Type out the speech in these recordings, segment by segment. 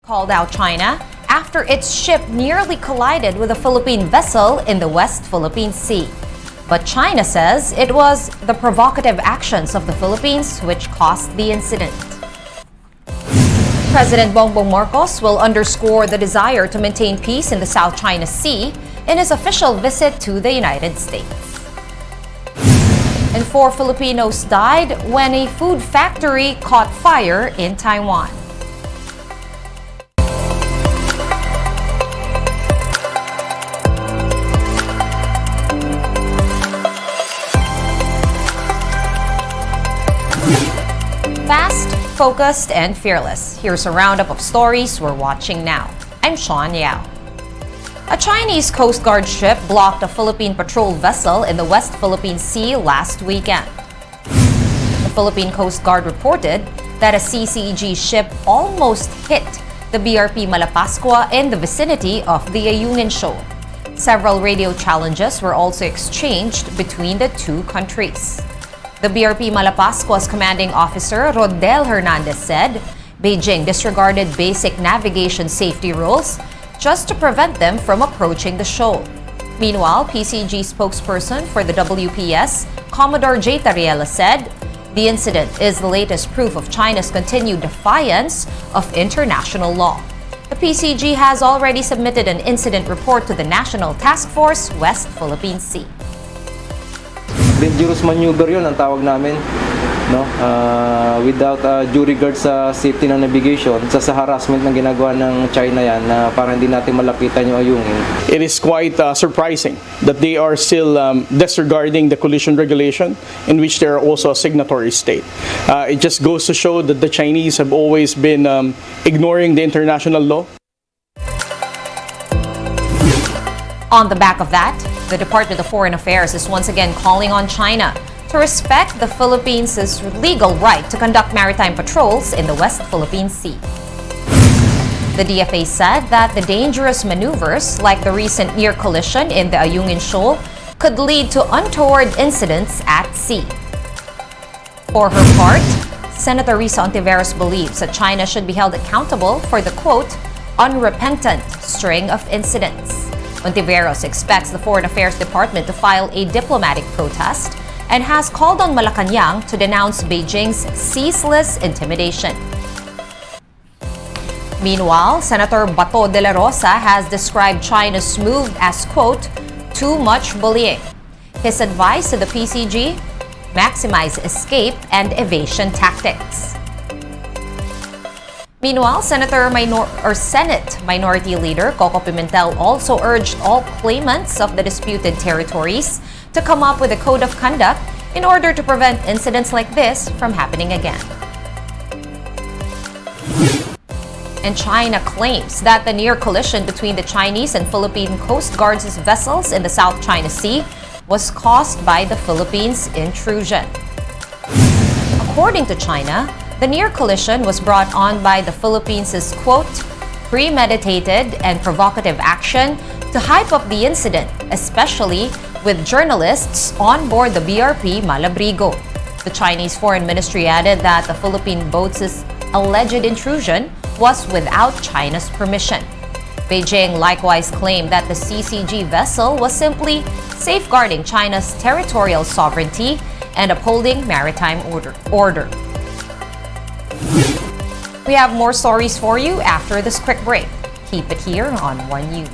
called out China after its ship nearly collided with a Philippine vessel in the West Philippine Sea. But China says it was the provocative actions of the Philippines which caused the incident. President Bongbong Marcos will underscore the desire to maintain peace in the South China Sea in his official visit to the United States. And 4 Filipinos died when a food factory caught fire in Taiwan. Fast, focused, and fearless. Here's a roundup of stories we're watching now. I'm Sean Yao. A Chinese Coast Guard ship blocked a Philippine patrol vessel in the West Philippine Sea last weekend. The Philippine Coast Guard reported that a CCG ship almost hit the BRP Malapascua in the vicinity of the Ayungin Shoal. Several radio challenges were also exchanged between the two countries. The BRP Malapascua's commanding officer, Rodel Hernandez, said Beijing disregarded basic navigation safety rules just to prevent them from approaching the shoal. Meanwhile, PCG spokesperson for the WPS, Commodore J. Tariela, said the incident is the latest proof of China's continued defiance of international law. The PCG has already submitted an incident report to the National Task Force West Philippine Sea. Dangerous maneuver yun ang tawag namin, no? Without due regard sa safety ng navigation, sa harassment na ginagawa ng China yan na para hindi natin malapitan yung Ayungin. It is quite surprising that they are still disregarding the collision regulation in which they are also a signatory state. It just goes to show that the Chinese have always been ignoring the international law. On the back of that, the Department of Foreign Affairs is once again calling on China to respect the Philippines' legal right to conduct maritime patrols in the West Philippine Sea. The DFA said that the dangerous maneuvers, like the recent near collision in the Ayungin Shoal, could lead to untoward incidents at sea. For her part, Senator Risa Ontiveros believes that China should be held accountable for the, quote, unrepentant string of incidents. Ontiveros expects the Foreign Affairs Department to file a diplomatic protest and has called on Malacanang to denounce Beijing's ceaseless intimidation. Meanwhile, Senator Bato de la Rosa has described China's move as, quote, too much bullying. His advice to the PCG, maximize escape and evasion tactics. Meanwhile, Senate Minority Leader Coco Pimentel also urged all claimants of the disputed territories to come up with a code of conduct in order to prevent incidents like this from happening again. And China claims that the near collision between the Chinese and Philippine Coast Guard's vessels in the South China Sea was caused by the Philippines' intrusion. According to China, the near collision was brought on by the Philippines', quote, premeditated and provocative action to hype up the incident, especially with journalists on board the BRP Malabrigo. The Chinese Foreign Ministry added that the Philippine boat's alleged intrusion was without China's permission. Beijing likewise claimed that the CCG vessel was simply safeguarding China's territorial sovereignty and upholding maritime order. We have more stories for you after this quick break. Keep it here on One News.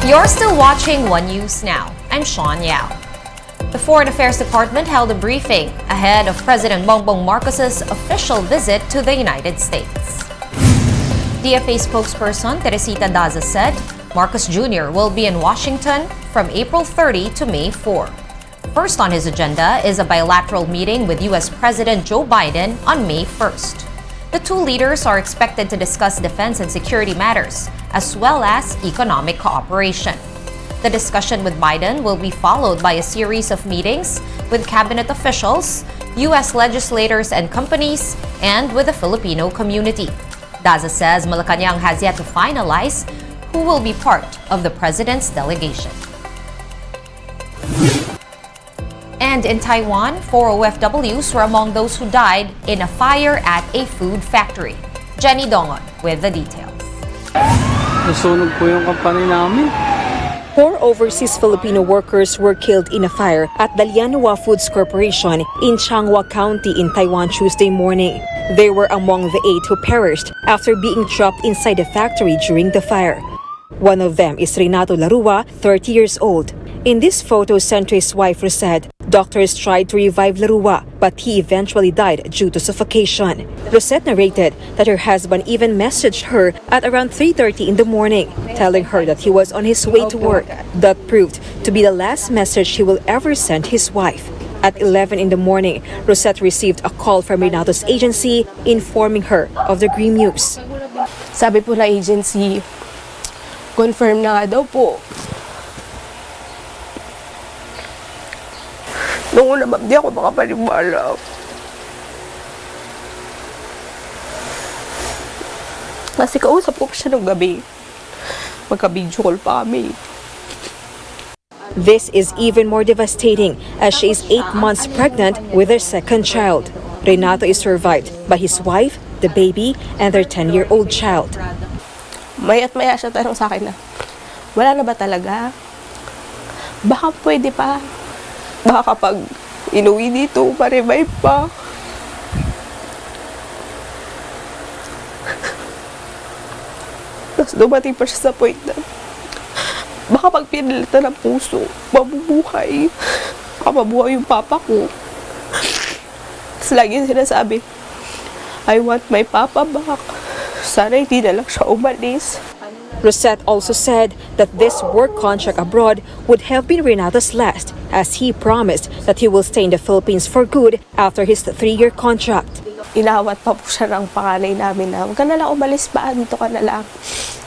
You're still watching One News Now. I'm Sean Yao. The Foreign Affairs Department held a briefing ahead of President Bongbong Marcos's official visit to the United States. DFA spokesperson Teresita Daza said Marcos Jr. will be in Washington from April 30 to May 4. First on his agenda is a bilateral meeting with U.S. President Joe Biden on May 1st. The two leaders are expected to discuss defense and security matters, as well as economic cooperation. The discussion with Biden will be followed by a series of meetings with cabinet officials, U.S. legislators and companies, and with the Filipino community. Daza says Malacanang has yet to finalize who will be part of the president's delegation. And in Taiwan, 4 OFWs were among those who died in a fire at a food factory. Jenny Dongon with the details. Nasunog po yung company namin. 4 overseas Filipino workers were killed in a fire at the Lianhua Foods Corporation in Changhua County in Taiwan Tuesday morning. They were among the 8 who perished after being trapped inside the factory during the fire. One of them is Renato Larua, 30 years old. In this photo sent to his wife Rosette, doctors tried to revive Larua, but he eventually died due to suffocation. Rosette narrated that her husband even messaged her at around 3:30 in the morning, telling her that he was on his way to work. That proved to be the last message he will ever send his wife. At 11 in the morning, Rosette received a call from Renato's agency informing her of the grim news. Sabi po na agency, confirm na nga daw po. Noong una, ma'am, di ako makapaniwala. Kasi kausap ko pa siya ng gabi. Magka-video call pa kami. This is even more devastating as she is 8 months pregnant with her second child. Renato is survived by his wife, the baby, and their 10-year-old child. Maya't maya siya tanong sa akin na, wala na ba talaga? Baka pwede pa. Baka kapag inuwi dito, ma-revive pa. Tapos dumating pa siya sa point na baka pag pinalitan ng puso, mabubuhay. Baka mabuhay yung papa ko. Tapos lagi sinasabi, I want my papa back. Sana hindi na lang siya umalis. Rosette also said that this work contract abroad would have been Renato's last, as he promised that he will stay in the Philippines for good after his 3-year contract. Inawat pa po siya ng panganay namin na, huwag ka na lang umalis pa, dito ka na lang.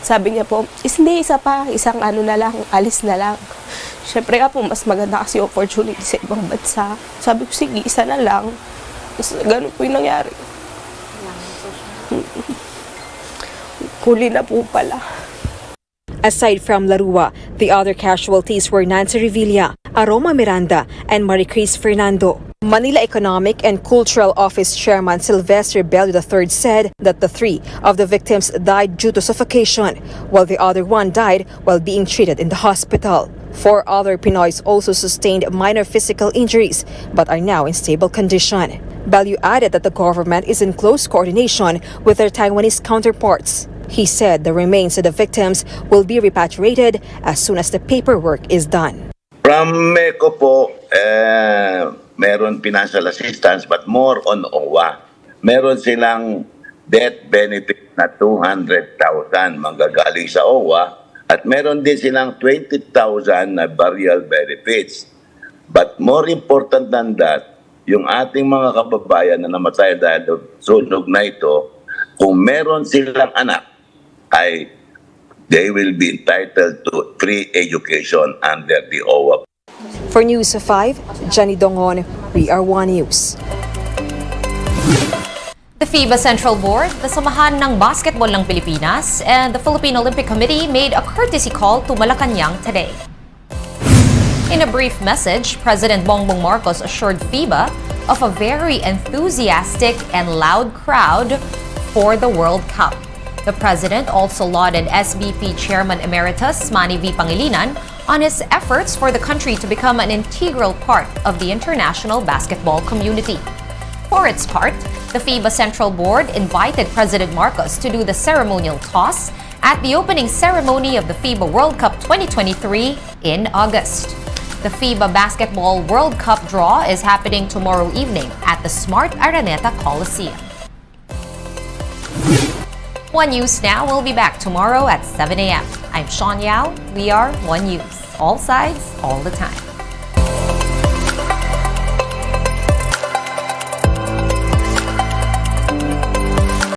Sabi niya po, hindi, isa pa, isang ano na lang, alis na lang. Siyempre nga po, mas maganda kasi opportunity sa ibang bansa. Sabi ko, sige, isa na lang. Tapos ganun po yung nangyari. Huli na po pala. Aside from Larua, the other casualties were Nancy Revilla, Aroma Miranda, and Maricris Fernando. Manila Economic and Cultural Office Chairman Sylvester Bello III said that the 3 of the victims died due to suffocation, while the other one died while being treated in the hospital. 4 other Pinoys also sustained minor physical injuries, but are now in stable condition. Bello added that the government is in close coordination with their Taiwanese counterparts. He said the remains of the victims will be repatriated as soon as the paperwork is done. From MECO po, meron financial assistance but more on OWA. Meron silang death benefit na 200,000 manggagaling sa OWA at meron din silang 20,000 na burial benefits. But more important than that, yung ating mga kababayan na namatay dahil sunog na ito, kung meron silang anak, ay they will be entitled to free education under the OWA. For News of 5, Jenny Dongon, We Are One News. The FIBA Central Board, the Samahan ng Basketball ng Pilipinas, and the Philippine Olympic Committee made a courtesy call to Malacanang today. In a brief message, President Bongbong Marcos assured FIBA of a very enthusiastic and loud crowd for the World Cup. The president also lauded SBP Chairman Emeritus Manny V. Pangilinan on his efforts for the country to become an integral part of the international basketball community. For its part, the FIBA Central Board invited President Marcos to do the ceremonial toss at the opening ceremony of the FIBA World Cup 2023 in August. The FIBA Basketball World Cup draw is happening tomorrow evening at the Smart Araneta Coliseum. One News Now will be back tomorrow at 7 a.m. I'm Sean Yao. We are One News. All sides, all the time.